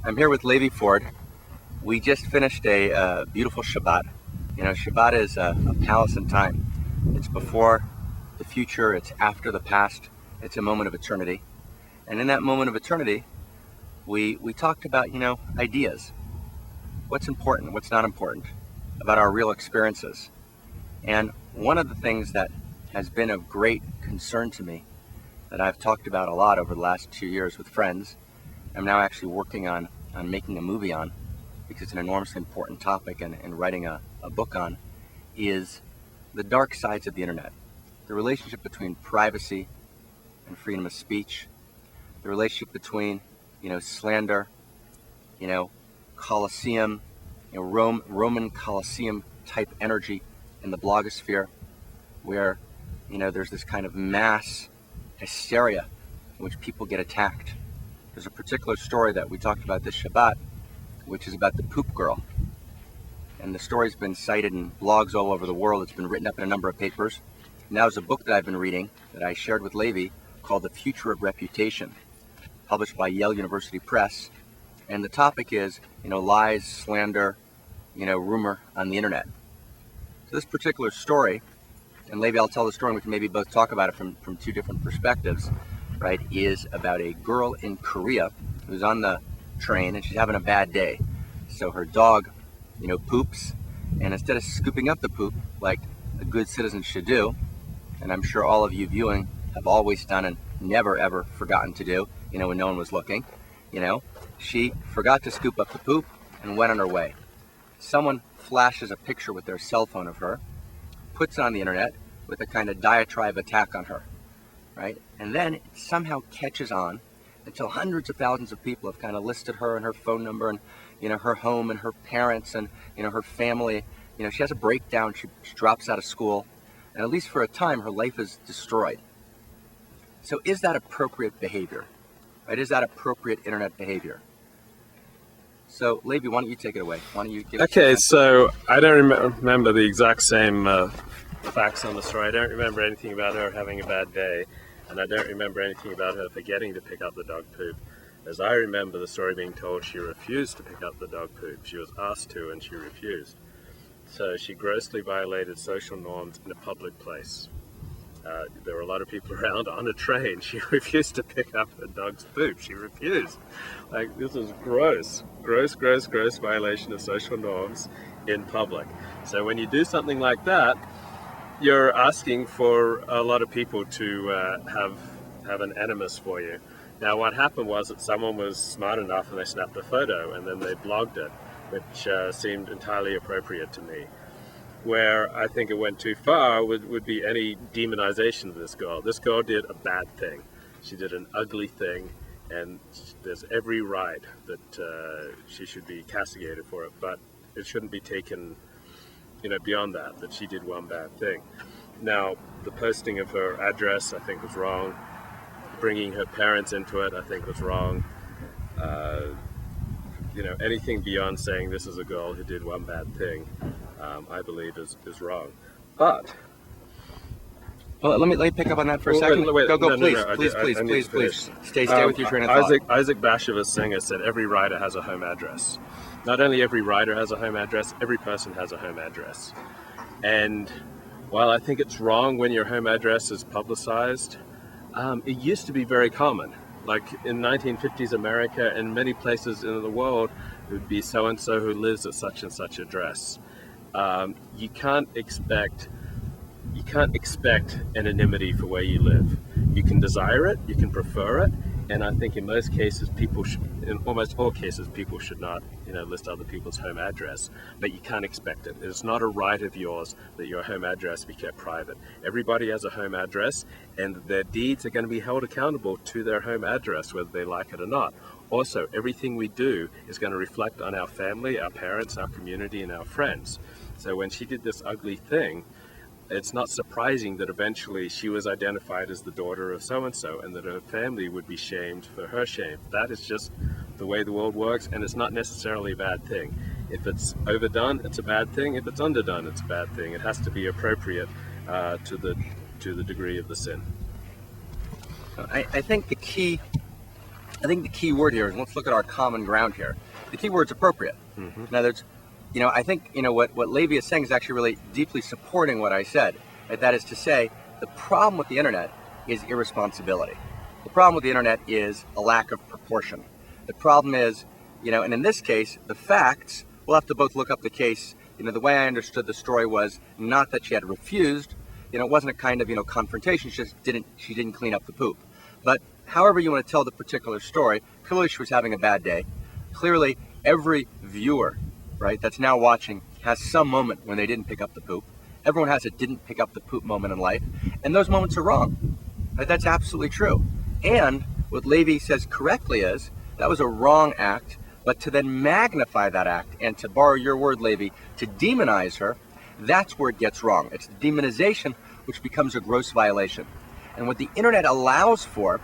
I'm here with Levi Ford. We just finished a beautiful Shabbat. You know, Shabbat is a palace in time. It's before the future, it's after the past, it's a moment of eternity. And in that moment of eternity, we talked about, ideas. What's important, what's not important, about our real experiences. And one of the things that has been of great concern to me, that I've talked about a lot over the last 2 years with friends, I'm now actually working on making a movie on, because it's an enormously important topic, and writing a book on, is the dark sides of the internet. The relationship between privacy and freedom of speech, the relationship between, slander, Colosseum, Roman Colosseum type energy in the blogosphere, where, there's this kind of mass hysteria in which people get attacked. There's a particular story that we talked about this Shabbat, which is about the poop girl. And the story's been cited in blogs all over the world. It's been written up in a number of papers. Now there's a book that I've been reading that I shared with Levi called The Future of Reputation, published by Yale University Press. And the topic is, lies, slander, rumor on the internet. So this particular story, and Levi, I'll tell the story and we can maybe both talk about it from two different perspectives, right, is about a girl in Korea who's on the train and she's having a bad day. So her dog, poops, and instead of scooping up the poop like a good citizen should do, and I'm sure all of you viewing have always done and never ever forgotten to do, when no one was looking, she forgot to scoop up the poop and went on her way. Someone flashes a picture with their cell phone of her, puts it on the internet with a kind of diatribe attack on her, right? And then it somehow catches on until hundreds of thousands of people have kind of listed her and her phone number and, her home and her parents and, her family. She has a breakdown, she drops out of school, and at least for a time, her life is destroyed. So is that appropriate behavior, right? Is that appropriate internet behavior? So, Levi, why don't you take it away? Why don't you give Okay, so I don't remember the exact same facts on the story. I don't remember anything about her having a bad day, and I don't remember anything about her forgetting to pick up the dog poop. As I remember the story being told, she refused to pick up the dog poop. She was asked to, and she refused. So she grossly violated social norms in a public place. There were a lot of people around on a train. She refused to pick up her dog's poop. She refused. This is gross violation of social norms in public. So when you do something like that, you're asking for a lot of people to have an animus for you. Now, what happened was that someone was smart enough and they snapped a photo and then they blogged it, which seemed entirely appropriate to me. Where I think it went too far would be any demonization of this girl. This girl did a bad thing. She did an ugly thing, and there's every right that she should be castigated for it, but it shouldn't be taken beyond that she did one bad thing. Now, the posting of her address, I think, was wrong. Bringing her parents into it, I think, was wrong. Anything beyond saying this is a girl who did one bad thing, I believe is wrong. But well, let me pick up on that for a second. Please. Stay with your train of thought. Isaac Bashevis Singer said every writer has a home address. Not only every writer has a home address, every person has a home address. And while I think it's wrong when your home address is publicized, it used to be very common. Like in 1950s America and many places in the world, it would be so-and-so who lives at such and such address. You can't expect anonymity for where you live. You can desire it, you can prefer it, and I think in most cases, in almost all cases, people should not, list other people's home address. But you can't expect it. It's not a right of yours that your home address be kept private. Everybody has a home address, and their deeds are going to be held accountable to their home address, whether they like it or not. Also, everything we do is going to reflect on our family, our parents, our community, and our friends. So when she did this ugly thing, it's not surprising that eventually she was identified as the daughter of so-and-so and that her family would be shamed for her shame. That is just the way the world works, and it's not necessarily a bad thing. If it's overdone, it's a bad thing. If it's underdone, it's a bad thing. It has to be appropriate to the degree of the sin. I think the key I think the key word here is, let's look at our common ground here. The key word's appropriate. Mm-hmm. Now, I think, what Levi is saying is actually really deeply supporting what I said. Right? That is to say, the problem with the internet is irresponsibility. The problem with the internet is a lack of proportion. The problem is, and in this case, the facts, we'll have to both look up the case. The way I understood the story was not that she had refused, it wasn't a kind of, confrontation, she didn't clean up the poop. But however you want to tell the particular story, clearly she was having a bad day. Clearly every viewer, right, that's now watching has some moment when they didn't pick up the poop. Everyone has a didn't pick up the poop moment in life, and those moments are wrong. Right? That's absolutely true. And what Levi says correctly is, that was a wrong act, but to then magnify that act, and to borrow your word, Levi, to demonize her, that's where it gets wrong. It's the demonization which becomes a gross violation. And what the internet allows for,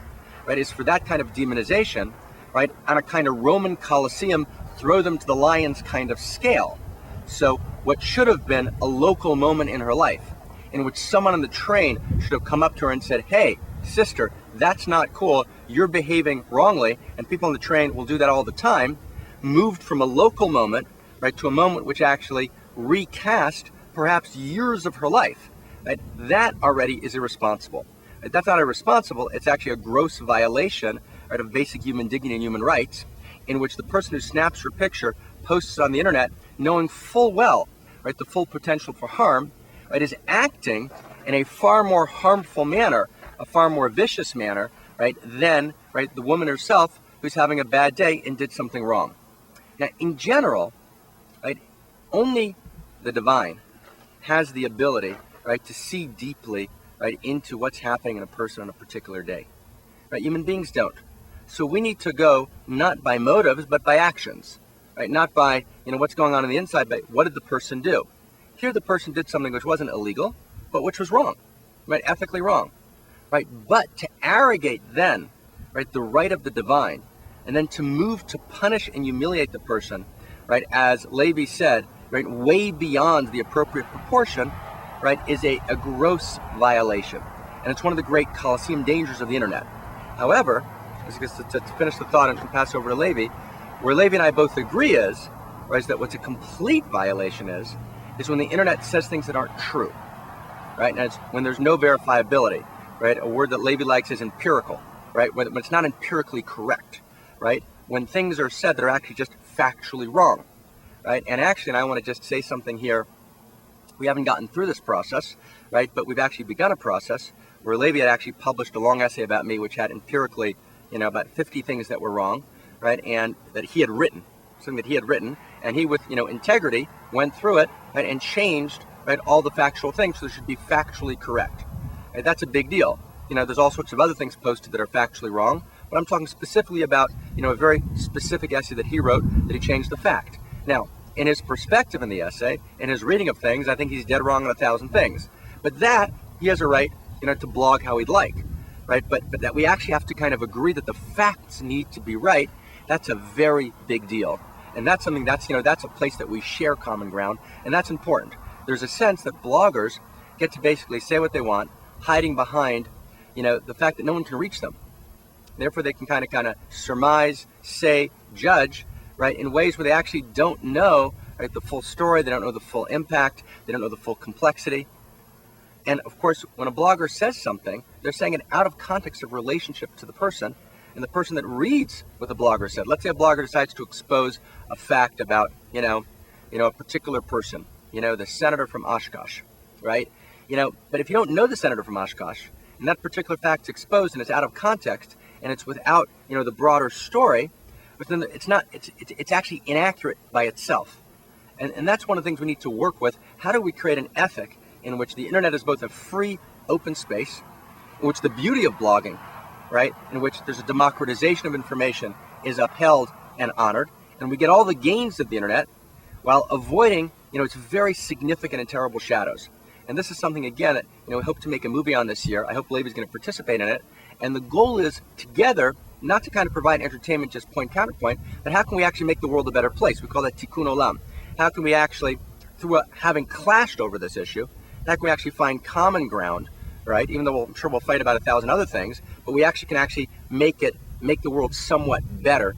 right, is for that kind of demonization, right, on a kind of Roman Colosseum, throw them to the lions kind of scale. So what should have been a local moment in her life, in which someone on the train should have come up to her and said, hey, sister, that's not cool, you're behaving wrongly, and people on the train will do that all the time, moved from a local moment, right, to a moment which actually recast perhaps years of her life. Right? That already is irresponsible. Right? That's not irresponsible, it's actually a gross violation, right, of basic human dignity and human rights, in which the person who snaps her picture posts it on the internet, knowing full well, right, the full potential for harm, right, is acting in a far more harmful manner, a far more vicious manner, right, than, right, the woman herself who's having a bad day and did something wrong. Now, in general, right, only the divine has the ability, right, to see deeply, right, into what's happening in a person on a particular day. Right? Human beings don't. So we need to go not by motives, but by actions. Right? Not by, what's going on the inside, but what did the person do? Here the person did something which wasn't illegal, but which was wrong, right? Ethically wrong. Right? But to arrogate then, right, the right of the divine, and then to move to punish and humiliate the person, right, as Levi said, right, way beyond the appropriate proportion, right, is a gross violation. And it's one of the great Colosseum dangers of the internet. However, to finish the thought and pass over to Levi, where Levi and I both agree is, right, is that what's a complete violation is when the internet says things that aren't true. Right? And it's when there's no verifiability. Right? A word that Levi likes is empirical. Right? When it's not empirically correct. Right? When things are said that are actually just factually wrong. Right? And actually, and I want to just say something here. We haven't gotten through this process, right? But we've actually begun a process where Levi had actually published a long essay about me, which had empirically, about 50 things that were wrong, right? And that he had written, something that he had written, and he, with, integrity, went through it, right, and changed, right, all the factual things so they should be factually correct. Right? That's a big deal. There's all sorts of other things posted that are factually wrong, but I'm talking specifically about, a very specific essay that he wrote that he changed the fact. Now, in his perspective in the essay, in his reading of things, I think he's dead wrong on 1,000 things. But that, he has a right, to blog how he'd like, right? But that we actually have to kind of agree that the facts need to be right, that's a very big deal. And that's something that's, that's a place that we share common ground, and that's important. There's a sense that bloggers get to basically say what they want, hiding behind, the fact that no one can reach them. Therefore, they can kind of surmise, say, judge, right, in ways where they actually don't know, right, the full story, they don't know the full impact, they don't know the full complexity. And of course, when a blogger says something, they're saying it out of context of relationship to the person, and the person that reads what the blogger said. Let's say a blogger decides to expose a fact about, a particular person, the senator from Oshkosh, right? But if you don't know the senator from Oshkosh, and that particular fact's exposed and it's out of context, and it's without, the broader story, but then it's actually inaccurate by itself. And that's one of the things we need to work with. How do we create an ethic in which the internet is both a free, open space, in which the beauty of blogging, right, in which there's a democratization of information is upheld and honored, and we get all the gains of the internet while avoiding, its very significant and terrible shadows. And this is something, again, that, we hope to make a movie on this year. I hope Levi's going to participate in it. And the goal is, together, not to kind of provide entertainment, just point counterpoint, but how can we actually make the world a better place? We call that tikkun olam. How can we actually, through having clashed over this issue, how can we actually find common ground, right? Even though I'm sure we'll fight about 1,000 other things, but we actually can make it make the world somewhat better